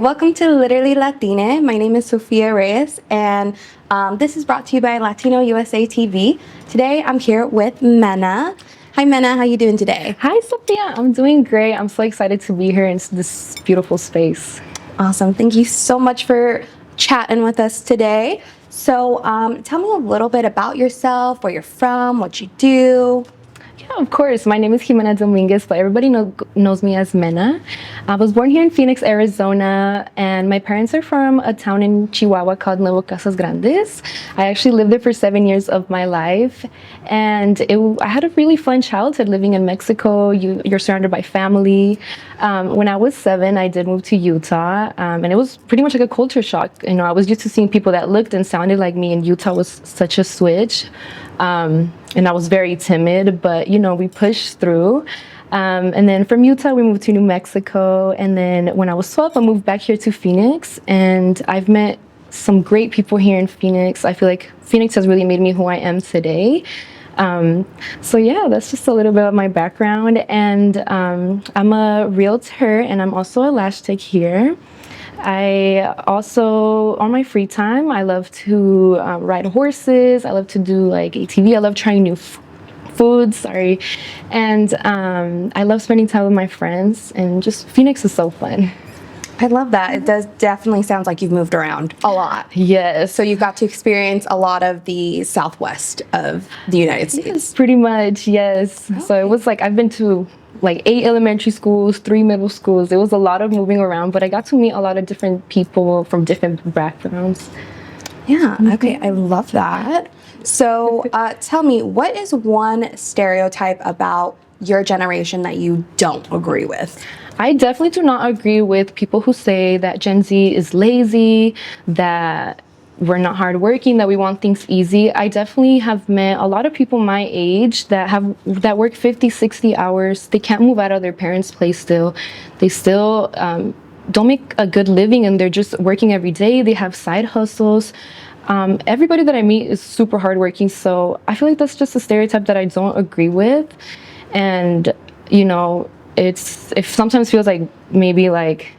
welcome to Literally Latine. My name is Sofia Reyes, and this is brought to you by Latino USA TV. Today, I'm here with Mena. Hi, Mena. How you doing today? Hi, Sophia. I'm doing great. I'm so excited to be here in this beautiful space. Awesome. Thank you so much for chatting with us today. So, tell me a little bit about yourself, where you're from, what you do. Yeah, of course. My name is Mena Dominguez, but everybody knows me as Mena. I was born here in Phoenix, Arizona, and my parents are from a town in Chihuahua called Nuevo Casas Grandes. I actually lived there for 7 years of my life, and I had a really fun childhood living in Mexico. You're surrounded by family. When I was 7, I did move to Utah, and it was pretty much like a culture shock. You know, I was used to seeing people that looked and sounded like me, and Utah was such a switch. And I was very timid, but you know, we pushed through. And then from Utah, we moved to New Mexico. And then when I was 12, I moved back here to Phoenix, and I've met some great people here in Phoenix. I feel like Phoenix has really made me who I am today. So yeah, that's just a little bit of my background. And I'm a realtor, and I'm also a lash tech here. I also, on my free time, I love to ride horses. I love to do like ATV. I love trying new foods, and I love spending time with my friends, and just Phoenix is so fun. I love that. It does definitely sounds like you've moved around a lot. Yes. So you got to experience a lot of the southwest of the United States. Yes, pretty much, yes. Okay. So it was like I've been to like 8 elementary schools, 3 middle schools. It was a lot of moving around, but I got to meet a lot of different people from different backgrounds. Yeah, okay, I love that. So tell me, what is one stereotype about your generation that you don't agree with? I definitely do not agree with people who say that Gen Z is lazy, that we're not hardworking, that we want things easy. I definitely have met a lot of people my age that work 50, 60 hours. They can't move out of their parents' place still. They still don't make a good living, and they're just working every day. They have side hustles. Everybody that I meet is super hardworking, so I feel like that's just a stereotype that I don't agree with. And you know, it sometimes feels like maybe like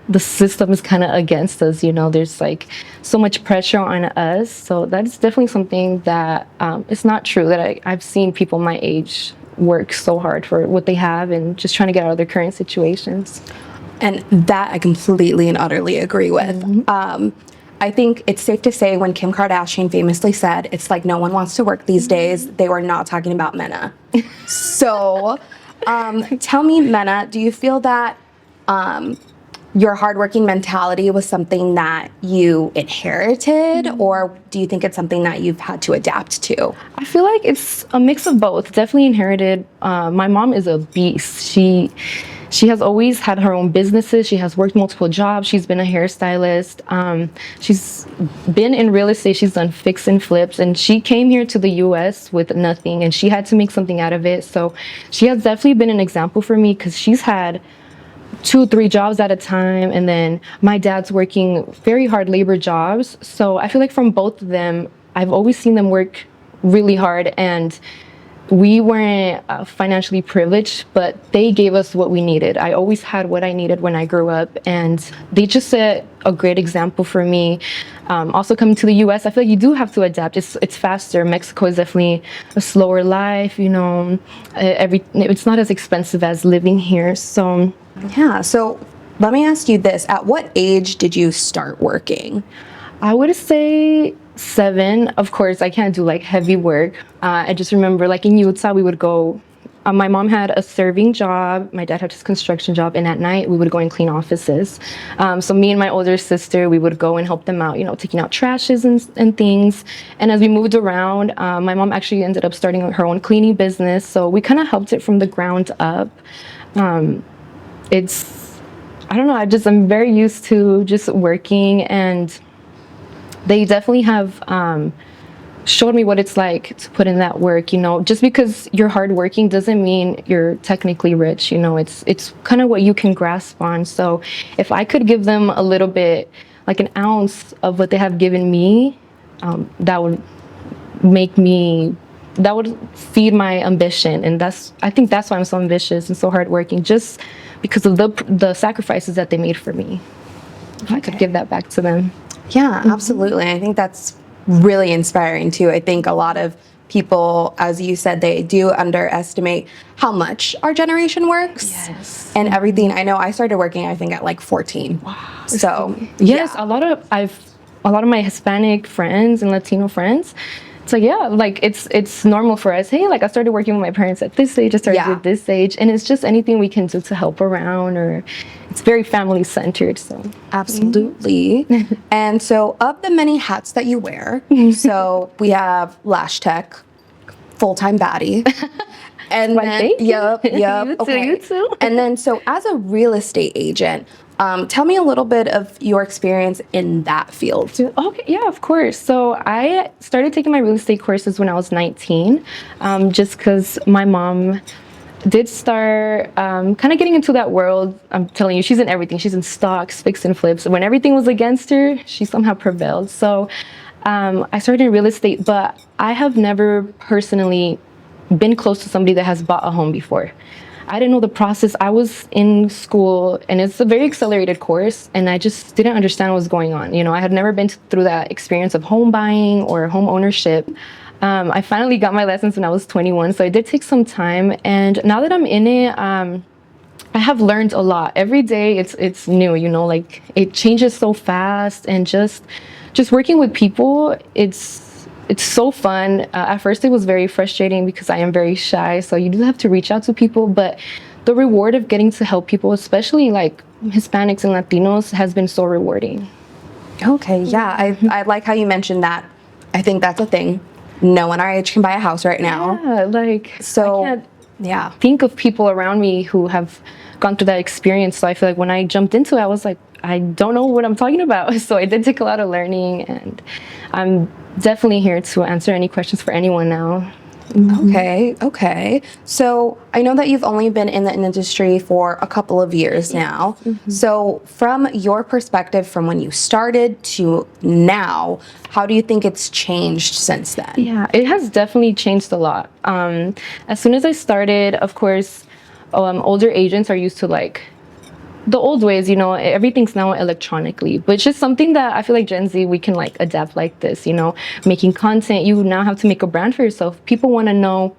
the system is kind of against us. You know, there's like so much pressure on us. So that's definitely something that it's not true, that I've seen people my age work so hard for what they have and just trying to get out of their current situations. And that I completely and utterly agree with. Mm-hmm. I think it's safe to say when Kim Kardashian famously said, it's like no one wants to work these days, they were not talking about Mena. So tell me, Mena, do you feel that your hardworking mentality was something that you inherited, or do you think it's something that you've had to adapt to? I feel like it's a mix of both. Definitely inherited. My mom is a beast. She has always had her own businesses. She has worked multiple jobs. She's been a hairstylist. She's been in real estate. She's done fix and flips, and she came here to the US with nothing, and she had to make something out of it. So she has definitely been an example for me, because she's had 2-3 jobs at a time, and then my dad's working very hard labor jobs. So I feel like from both of them, I've always seen them work really hard, and we weren't financially privileged, but they gave us what we needed. I always had what I needed when I grew up, and they just set a great example for me. Also coming to the US, I feel like you do have to adapt. It's faster. Mexico is definitely a slower life, you know. It's not as expensive as living here. So yeah, so let me ask you this. At what age did you start working? I would say 7. Of course, I can't do like heavy work. I just remember like in Utah, we would go, my mom had a serving job, my dad had his construction job, and at night we would go and clean offices. So me and my older sister, we would go and help them out, you know, taking out trashes and things. And as we moved around, my mom actually ended up starting her own cleaning business. So we kind of helped it from the ground up. I don't know, I'm very used to just working, and they definitely have showed me what it's like to put in that work. You know, just because you're hardworking doesn't mean you're technically rich. You know, it's kind of what you can grasp on. So if I could give them a little bit, like an ounce of what they have given me, that would feed my ambition. And I think that's why I'm so ambitious and so hardworking, just because of the sacrifices that they made for me. if I could give that back to them. Yeah, absolutely. I think that's really inspiring too. I think a lot of people, as you said, they do underestimate how much our generation works. Yes. And everything. I know I started working, I think, at like 14. Wow. So yes, yeah. a lot of my Hispanic friends and Latino friends, it's like, yeah, like it's normal for us. Hey, like I started working with my parents at this age, I started at this age, and it's just anything we can do to help around, or it's very family centered. So absolutely. And so of the many hats that you wear, so we have lash tech, full-time baddie. And then, yep. You too. And then, so as a real estate agent, tell me a little bit of your experience in that field. Okay, yeah, of course. So I started taking my real estate courses when I was 19, just because my mom did start kind of getting into that world. I'm telling you, she's in everything. She's in stocks, fix and flips. When everything was against her, she somehow prevailed. So I started in real estate, but I have never personally been close to somebody that has bought a home before. I didn't know the process. I was in school, and it's a very accelerated course, and I just didn't understand what was going on. You know, I had never been through that experience of home buying or home ownership. I finally got my license when I was 21, so it did take some time. And now that I'm in it, I have learned a lot. Every day it's new, you know, like it changes so fast, and just working with people, it's so fun. At first it was very frustrating because I am very shy, so you do have to reach out to people, but the reward of getting to help people, especially like Hispanics and Latinos, has been so rewarding. Okay, yeah, I like how you mentioned that. I think that's a thing. No one our age can buy a house right now. Yeah, like, so I can't think of people around me who have gone through that experience. So I feel like when I jumped into it, I was like, I don't know what I'm talking about. So it did take a lot of learning, and I'm definitely here to answer any questions for anyone now. Okay. So I know that you've only been in the industry for a couple of years now. So from your perspective, from when you started to now, how do you think it's changed since then? Yeah, it has definitely changed a lot. As soon as I started, of course, older agents are used to like the old ways, you know, everything's now electronically, but it's just something that I feel like Gen Z, we can like adapt like this, you know, making content. You now have to make a brand for yourself. People want to know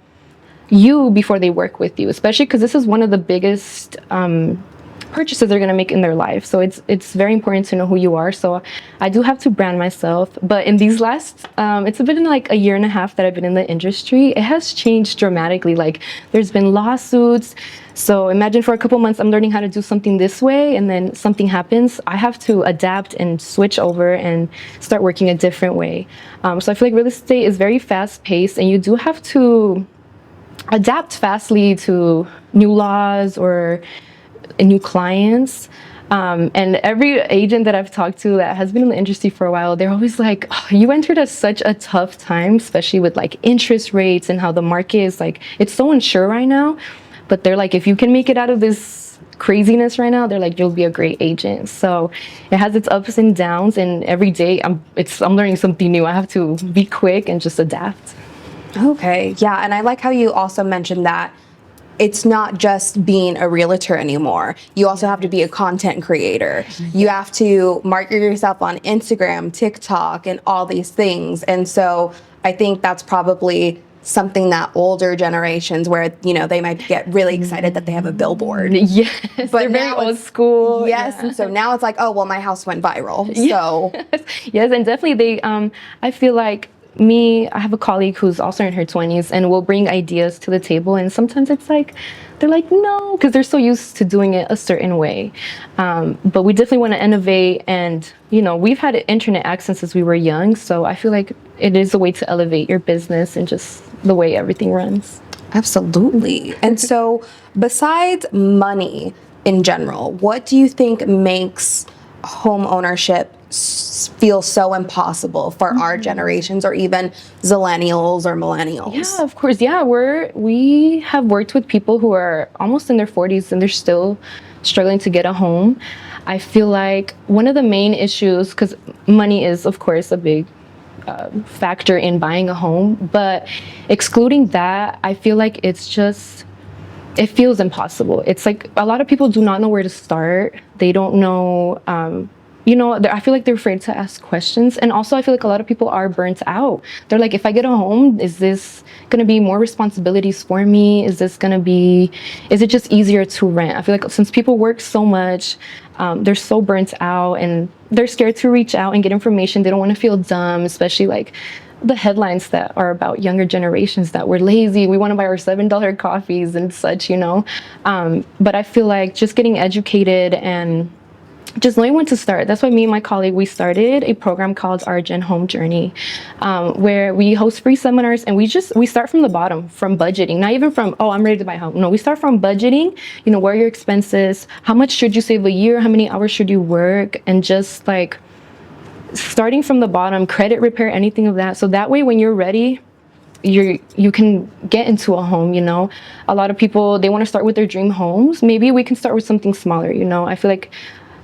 you before they work with you, especially because this is one of the biggest purchases they're going to make in their life. So it's very important to know who you are. So I do have to brand myself. But in these last, it's been like a year and a half that I've been in the industry. It has changed dramatically. Like there's been lawsuits. So imagine for a couple months, I'm learning how to do something this way, and then something happens. I have to adapt and switch over and start working a different way. So I feel like real estate is very fast paced, and you do have to adapt fastly to new laws or new clients. And every agent that I've talked to that has been in the industry for a while, they're always like, oh, you entered at such a tough time, especially with like interest rates and how the market is like, it's so unsure right now. But they're like, if you can make it out of this craziness right now, they're like, you'll be a great agent. So it has its ups and downs, and every day I'm learning something new. I have to be quick and just adapt. Okay, yeah, and I like how you also mentioned that it's not just being a realtor anymore. You also have to be a content creator. You have to market yourself on Instagram, TikTok, and all these things. And so I think that's probably something that older generations, where, you know, they might get really excited that they have a billboard. Yes, but they're very old school. Yes, yeah. And so now it's like, oh, well, my house went viral. So yes, and definitely they, I feel like I have a colleague who's also in her 20s, and will bring ideas to the table, and sometimes it's like, they're like, no, because they're so used to doing it a certain way. But we definitely want to innovate, and, you know, we've had internet access since we were young, so I feel like it is a way to elevate your business and just the way everything runs. Absolutely. And so besides money in general, what do you think makes home ownership feel so impossible for our generations, or even Zillennials or millennials? Yeah, of course. Yeah, we have worked with people who are almost in their 40s, and they're still struggling to get a home. I feel like one of the main issues, because money is, of course, a big factor in buying a home, but excluding that, I feel like it feels impossible. It's like a lot of people do not know where to start. They don't know, you know, I feel like they're afraid to ask questions. And also I feel like a lot of people are burnt out. They're like, if I get a home, is this going to be more responsibilities for me? Is it just easier to rent? I feel like since people work so much, they're so burnt out and they're scared to reach out and get information. They don't want to feel dumb, especially like the headlines that are about younger generations that we're lazy. We want to buy our $7 coffees and such, you know. But I feel like just getting educated and just knowing when to start. That's why me and my colleague, we started a program called our Gen Home Journey, where we host free seminars and we start from the bottom, from budgeting, not even from, oh, I'm ready to buy a home. No, we start from budgeting, you know, where are your expenses, how much should you save a year, how many hours should you work, and just like starting from the bottom, credit repair, anything of that. So that way, when you're ready, you can get into a home, you know. A lot of people, they want to start with their dream homes. Maybe we can start with something smaller, you know. I feel like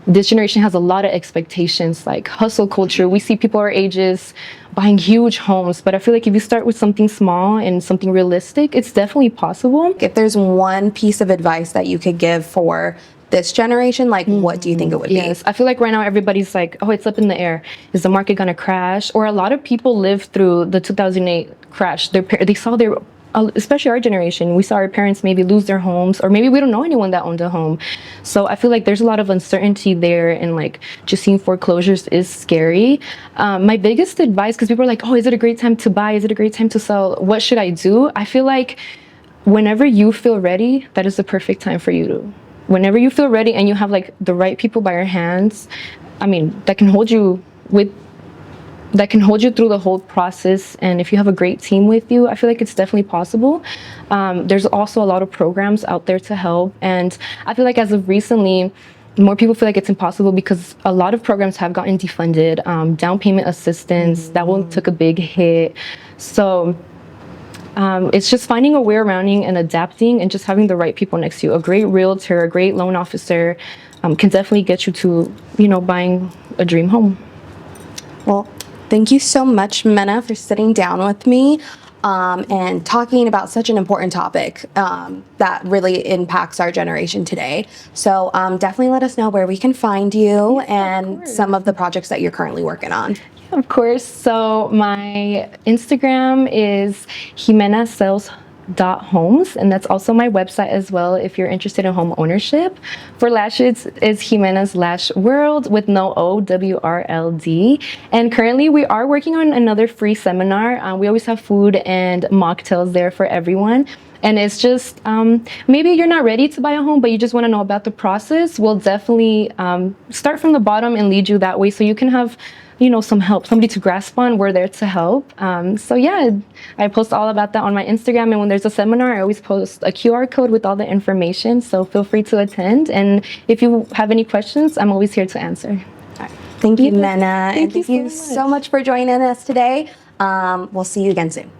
this generation has a lot of expectations, like hustle culture. We see people our ages buying huge homes, but I feel like if you start with something small and something realistic, it's definitely possible. If there's one piece of advice that you could give for this generation, like what do you think it would be? Yes, I feel like right now everybody's like, oh, it's up in the air. Is the market gonna crash? Or a lot of people lived through the 2008 crash. They saw their, especially our generation, we saw our parents maybe lose their homes, or maybe we don't know anyone that owned a home. So I feel like there's a lot of uncertainty there, and like just seeing foreclosures is scary. My biggest advice, because people are like, oh, is it a great time to buy? Is it a great time to sell? What should I do? I feel like whenever you feel ready, that is the perfect time for you to. Whenever you feel ready and you have like the right people by your hands, I mean, that can hold you through the whole process. And if you have a great team with you, I feel like it's definitely possible. There's also a lot of programs out there to help. And I feel like as of recently, more people feel like it's impossible because a lot of programs have gotten defunded. Down payment assistance, that one took a big hit. So it's just finding a way around and adapting and just having the right people next to you. A great realtor, a great loan officer can definitely get you to, you know, buying a dream home. Well, thank you so much, Mena, for sitting down with me and talking about such an important topic that really impacts our generation today. So definitely let us know where we can find you and some of the projects that you're currently working on. Of course. So my Instagram is jimenasales.homes, and that's also my website as well if you're interested in home ownership. For lashes is Jimena's Lash World with no O, WRLD. And currently we are working on another free seminar. We always have food and mocktails there for everyone. And it's just, maybe you're not ready to buy a home, but you just want to know about the process. We'll definitely start from the bottom and lead you that way so you can have, you know, some help, somebody to grasp on. We're there to help. So yeah, I post all about that on my Instagram. And when there's a seminar, I always post a QR code with all the information. So feel free to attend. And if you have any questions, I'm always here to answer. All right. Thank you, Mena. Thank you so much for joining us today. We'll see you again soon.